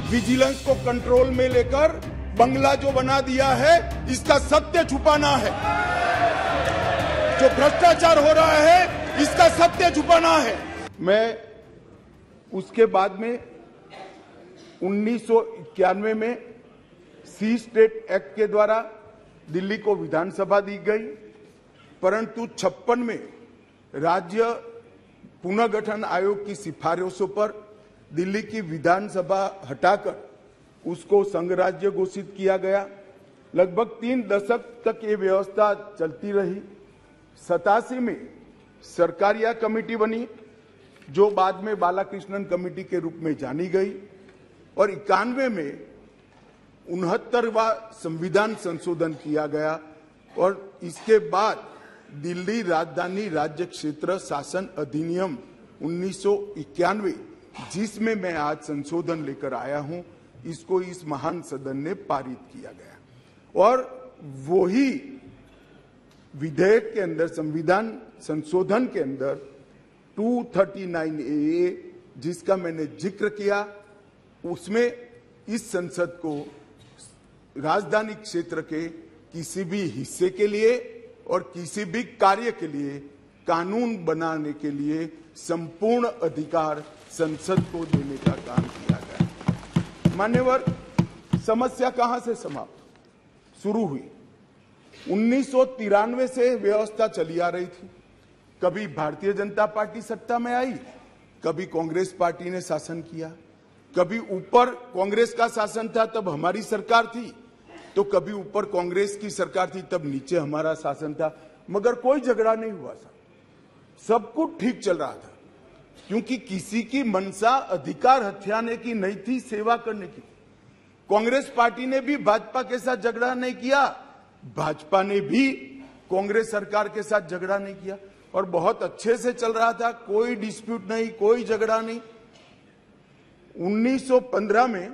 Vigilance को control में लेकर बंगला जो बना दिया है, इसका सत्य छुपाना है। जो भ्रष्टाचार हो रहा है, इसका सत्य छुपाना है। मैं उसके बाद में 1991 में सी स्टेट एक्ट के द्वारा दिल्ली को विधानसभा दी गई, परंतु 56 में राज्य पुनर्गठन आयोग की सिफारिशों पर दिल्ली की विधानसभा हटाकर उसको संघ राज्य घोषित किया गया। लगभग 3 दशक तक ये व्यवस्था चलती रही। 87 में सरकारिया कमेटी बनी, जो बाद में बालाकृष्णन कमेटी के रूप में जानी गई, और 91 में 69वां संविधान संशोधन किया गया, और इसके बाद दिल्ली राजधानी राज्य क्षेत्र शासन अधिनियम 1991, जिसमें मैं आज संशोधन लेकर आया हूं, इसको इस महान सदन ने पारित किया गया। और वही विधेयक के अंदर, संविधान संशोधन के अंदर 239A, जिसका मैंने जिक्र किया, उसमें इस संसद को राजधानी क्षेत्र के किसी भी हिस्से के लिए और किसी भी कार्य के लिए कानून बनाने के लिए संपूर्ण अधिकार संसद को देने का काम किया गया। मान्यवर, समस्या कहां से समाप्त शुरू हुई? 1993 से व्यवस्था चली आ रही थी। कभी भारतीय जनता पार्टी सत्ता में आई, कभी कांग्रेस पार्टी ने शासन किया, कभी ऊपर कांग्रेस का शासन था तब हमारी सरकार थी, तो कभी ऊपर कांग्रेस की सरकार थी तब नीचे हमारा शासन था, मगर कोई झगड़ा नहीं हुआ था, सब कुछ ठीक चल रहा था, क्योंकि किसी की मंशा अधिकार हथियाने की नहीं थी, सेवा करने की। कांग्रेस पार्टी ने भी भाजपा के साथ झगड़ा नहीं किया, भाजपा ने भी कांग्रेस सरकार के साथ झगड़ा नहीं किया, और बहुत अच्छे से चल रहा था, कोई डिस्प्यूट नहीं, कोई झगड़ा नहीं। 1915 में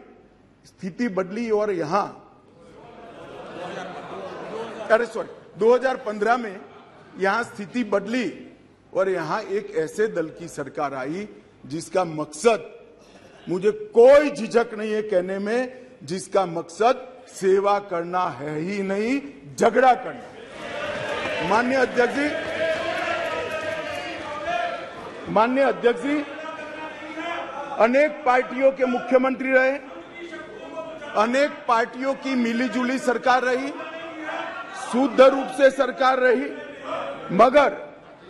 स्थिति बदली और यहां 2015 में यहां स्थिति बदली और यहां एक ऐसे दल की सरकार आई जिसका मकसद, मुझे कोई झिझक नहीं है कहने में, जिसका मकसद सेवा करना है ही नहीं, झगड़ा करना। माननीय अध्यक्ष जी अनेक पार्टियों के मुख्यमंत्री रहे, अनेक पार्टियों की मिलीजुली सरकार रही, शुद्ध रूप से सरकार रही, मगर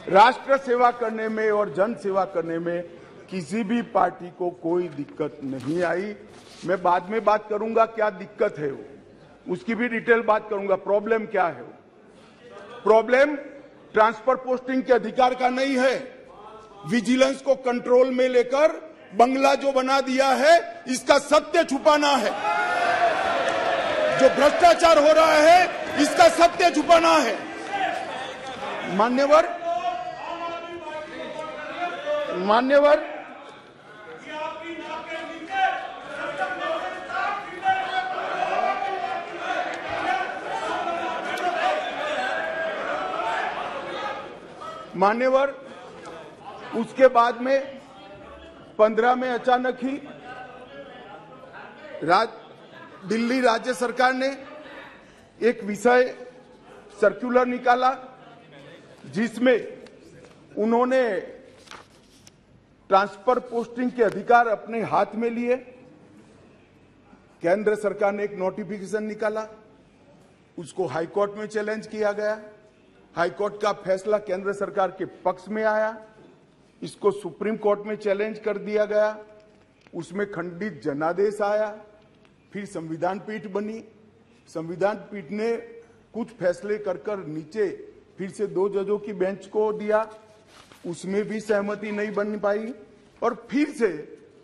राष्ट्र सेवा करने में और जन सेवा करने में किसी भी पार्टी को कोई दिक्कत नहीं आई। मैं बाद में बात करूंगा क्या दिक्कत है वो, उसकी भी डिटेल बात करूंगा, प्रॉब्लम क्या है वो। प्रॉब्लम ट्रांसफर पोस्टिंग के अधिकार का नहीं है, विजिलेंस को कंट्रोल में लेकर बंगला जो बना दिया है, इसका सत्य छुपाना है। जो भ्रष्टाचार हो रहा है, इसका सत्य छुपाना है। मान्यवर उसके बाद में 15 में अचानक ही दिल्ली राज्य सरकार ने एक विषय सर्कुलर निकाला, जिसमें उन्होंने ट्रांसफर पोस्टिंग के अधिकार अपने हाथ में लिए। केंद्र सरकार ने एक नोटिफिकेशन निकाला, उसको हाईकोर्ट में चैलेंज किया गया। हाईकोर्ट का फैसला केंद्र सरकार के पक्ष में आया, इसको सुप्रीम कोर्ट में चैलेंज कर दिया गया, उसमें खंडित जनादेश आया, फिर संविधान पीठ बनी। संविधान पीठ ने कुछ फैसले कर नीचे फिर से 2 जजों की बेंच को दिया, उसमें भी सहमति नहीं बन पाई, और फिर से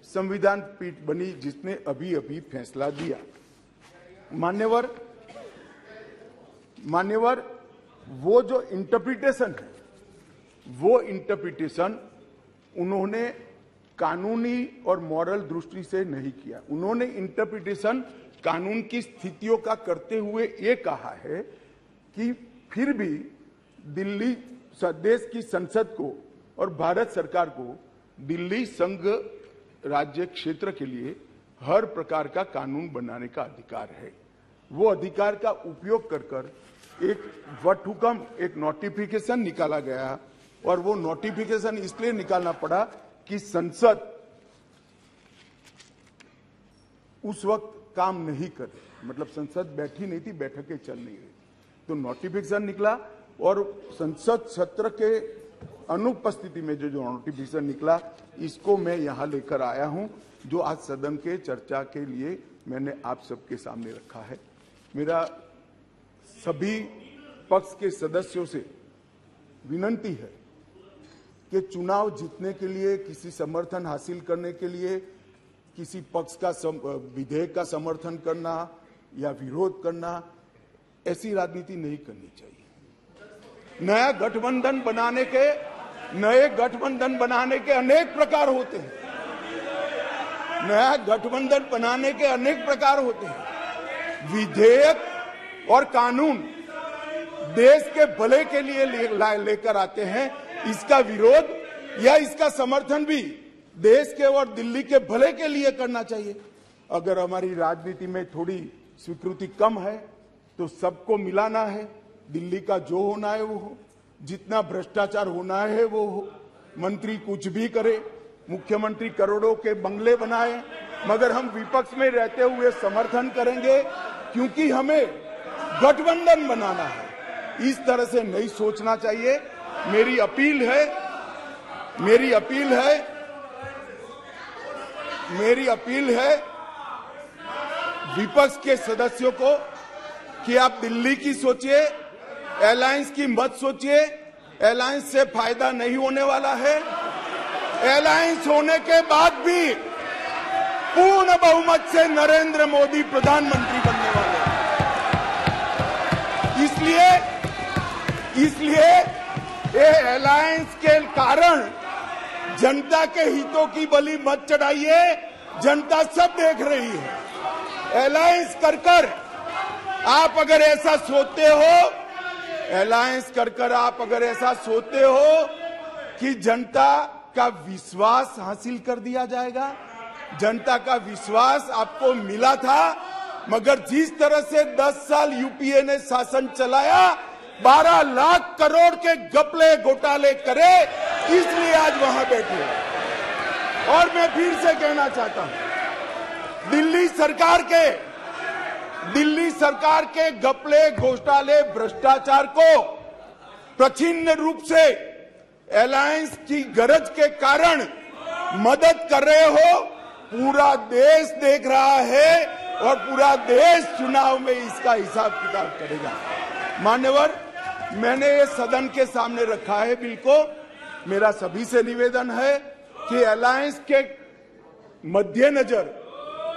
संविधान पीठ बनी जिसने अभी फैसला दिया। मान्यवर, वो जो इंटरप्रिटेशन है, वो इंटरप्रिटेशन उन्होंने कानूनी और मॉरल दृष्टि से नहीं किया। उन्होंने इंटरप्रिटेशन कानून की स्थितियों का करते हुए ये कहा है कि फिर भी दिल्ली देश की संसद को और भारत सरकार को दिल्ली संघ राज्य क्षेत्र के लिए हर प्रकार का कानून बनाने का अधिकार है। वो अधिकार का उपयोग कर एक वटहुकम, एक नोटिफिकेशन निकाला गया और वो नोटिफिकेशन इसलिए निकालना पड़ा कि संसद उस वक्त काम नहीं कर रही, मतलब संसद बैठी नहीं थी, बैठकें चल नहीं रही, तो नोटिफिकेशन निकला और संसद सत्र के अनुपस्थिति में जो नोटिफिकेशन निकला, इसको मैं यहां लेकर आया हूं, जो आज सदन के चर्चा के लिए मैंने आप सबके सामने रखा है। मेरा सभी पक्ष के सदस्यों से विनती है कि चुनाव जीतने के लिए, किसी समर्थन हासिल करने के लिए, किसी पक्ष का विधेयक का समर्थन करना या विरोध करना, ऐसी राजनीति नहीं करनी चाहिए। नए गठबंधन बनाने के अनेक प्रकार होते हैं। नया गठबंधन बनाने के अनेक प्रकार होते हैं। विधेयक और कानून देश के भले के लिए लेकर आते हैं। इसका विरोध या इसका समर्थन भी देश के और दिल्ली के भले के लिए करना चाहिए। अगर हमारी राजनीति में थोड़ी स्वीकृति कम है तो सबको मिलाना है। दिल्ली का जो होना है वो हो, जितना भ्रष्टाचार होना है वो हो, मंत्री कुछ भी करे, मुख्यमंत्री करोड़ों के बंगले बनाए, मगर हम विपक्ष में रहते हुए समर्थन करेंगे क्योंकि हमें गठबंधन बनाना है। इस तरह से नहीं सोचना चाहिए। मेरी अपील है विपक्ष के सदस्यों को कि आप दिल्ली की सोचिए, अलायंस की मत सोचिए। अलायंस से फायदा नहीं होने वाला है। अलायंस होने के बाद भी पूर्ण बहुमत से नरेंद्र मोदी प्रधानमंत्री बनने वाले हैं। इसलिए ये अलायंस के कारण जनता के हितों की बलि मत चढ़ाइए। जनता सब देख रही है। अलायंस कर आप अगर ऐसा सोचते हो, कि जनता का विश्वास हासिल कर दिया जाएगा, जनता का विश्वास आपको मिला था, मगर जिस तरह से 10 साल यूपीए ने शासन चलाया, 12 लाख करोड़ के घपले घोटाले करे, इसलिए आज वहां बैठे। और मैं फिर से कहना चाहता हूं, दिल्ली सरकार के घपले घोटाले भ्रष्टाचार को प्रच्छिन्न रूप से अलायंस की गरज के कारण मदद कर रहे हो। पूरा देश देख रहा है और पूरा देश चुनाव में इसका हिसाब किताब करेगा। मान्यवर, मैंने ये सदन के सामने रखा है बिल को। मेरा सभी से निवेदन है कि अलायंस के मद्देनजर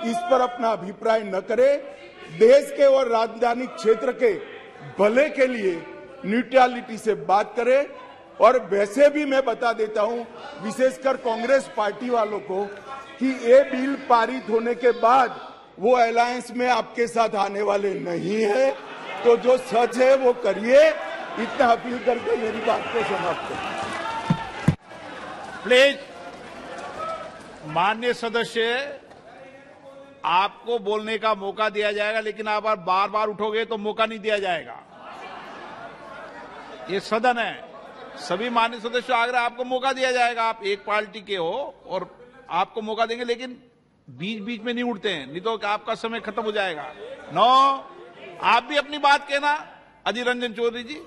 इस पर अपना अभिप्राय न करे। देश के और राजधानी क्षेत्र के भले के लिए न्यूट्रलिटी से बात करे। और वैसे भी मैं बता देता हूं, विशेषकर कांग्रेस पार्टी वालों को, कि ये बिल पारित होने के बाद वो अलायंस में आपके साथ आने वाले नहीं है। तो जो सच है वो करिए। इतना अपील करके मेरी बात को समाप्त करें। प्लीज, माननीय सदस्य, आपको बोलने का मौका दिया जाएगा, लेकिन आप बार बार उठोगे तो मौका नहीं दिया जाएगा। ये सदन है, सभी माननीय सदस्यों आग्रह, आपको मौका दिया जाएगा। आप एक पार्टी के हो और आपको मौका देंगे, लेकिन बीच बीच में नहीं उठते हैं, नहीं तो आपका समय खत्म हो जाएगा। आप भी अपनी बात कहना। अधीर रंजन चौधरी जी।